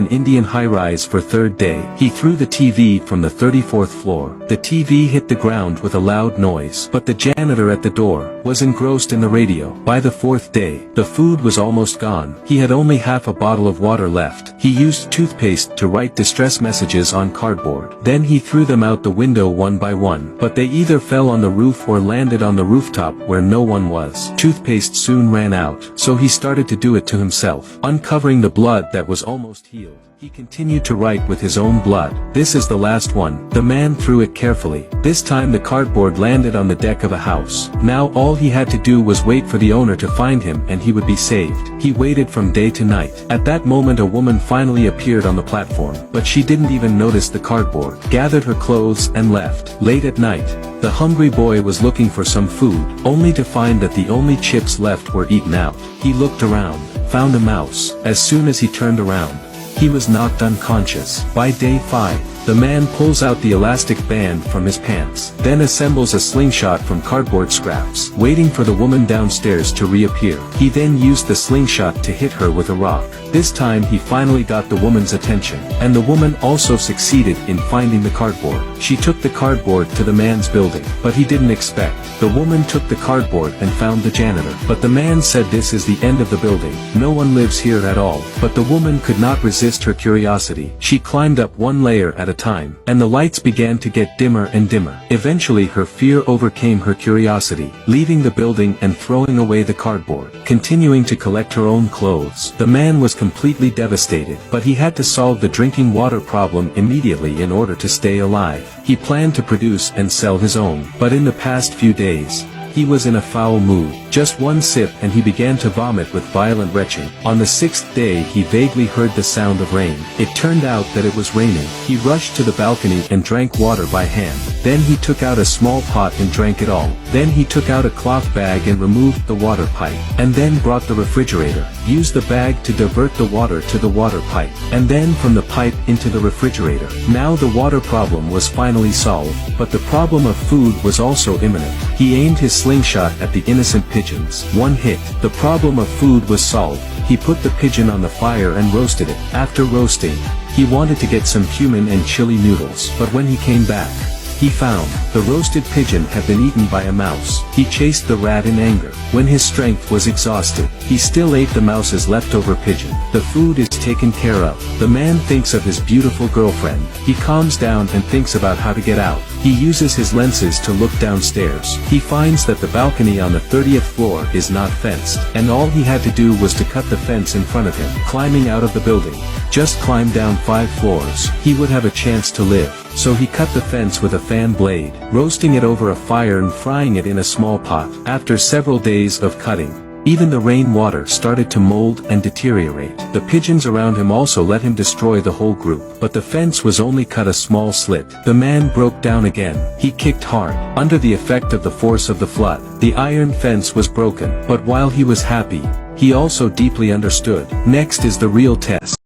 an Indian high-rise for third day. He threw the TV from the 34th floor. The TV hit the ground with a loud noise, but the janitor at the door was engrossed in the radio. By the fourth day, the food was almost gone. He had only half a bottle of water left. He used toothpaste to write distress messages on cardboard. Then he threw them out the window one by one, but they either fell on the roof or landed on the rooftop where no one was. Toothpaste soon ran out, so he started to do it to himself. Uncovering the blood that was almost healed, he continued to write with his own blood. This is the last one. The man threw it carefully. This time the cardboard landed on the deck of a house. Now all he had to do was wait for the owner to find him and he would be saved. He waited from day to night. At that moment a woman finally appeared on the platform, but she didn't even notice the cardboard, gathered her clothes and left. Late at night, the hungry boy was looking for some food, only to find that the only chips left were eaten out. He looked around, found a mouse. As soon as he turned around, he was knocked unconscious. By day 5, the man pulls out the elastic band from his pants, then assembles a slingshot from cardboard scraps, waiting for the woman downstairs to reappear. He then used the slingshot to hit her with a rock. This time he finally got the woman's attention, and the woman also succeeded in finding the cardboard. She took the cardboard to the man's building, but he didn't expect. The woman took the cardboard and found the janitor. But the man said this is the end of the building. No one lives here at all. But the woman could not resist her curiosity. She climbed up one layer at a time, and the lights began to get dimmer and dimmer. Eventually her fear overcame her curiosity, leaving the building and throwing away the cardboard, continuing to collect her own clothes. The man was completely devastated, but he had to solve the drinking water problem immediately in order to stay alive. He planned to produce and sell his own, but in the past few days, he was in a foul mood. Just one sip and he began to vomit with violent retching. On the 6th day he vaguely heard the sound of rain. It turned out that it was raining. He rushed to the balcony and drank water by hand. Then he took out a small pot and drank it all. Then he took out a cloth bag and removed the water pipe. And then brought the refrigerator, used the bag to divert the water to the water pipe, and then from the pipe into the refrigerator. Now the water problem was finally solved, but the problem of food was also imminent. He aimed his slingshot at the innocent pigeons. One hit. The problem of food was solved. He put the pigeon on the fire and roasted it. After roasting, he wanted to get some cumin and chili noodles, but when he came back, he found the roasted pigeon had been eaten by a mouse. He chased the rat in anger. When his strength was exhausted, he still ate the mouse's leftover pigeon. The food is taken care of. The man thinks of his beautiful girlfriend. He calms down and thinks about how to get out. He uses his lenses to look downstairs. He finds that the balcony on the 30th floor is not fenced, and all he had to do was to cut the fence in front of him. Climbing out of the building, just climb down 5 floors, he would have a chance to live. So he cut the fence with a fan blade, roasting it over a fire and frying it in a small pot. After several days of cutting, even the rainwater started to mold and deteriorate. The pigeons around him also let him destroy the whole group, but the fence was only cut a small slit. The man broke down again. He kicked hard. Under the effect of the force of the flood, the iron fence was broken, but while he was happy, he also deeply understood. Next is the real test.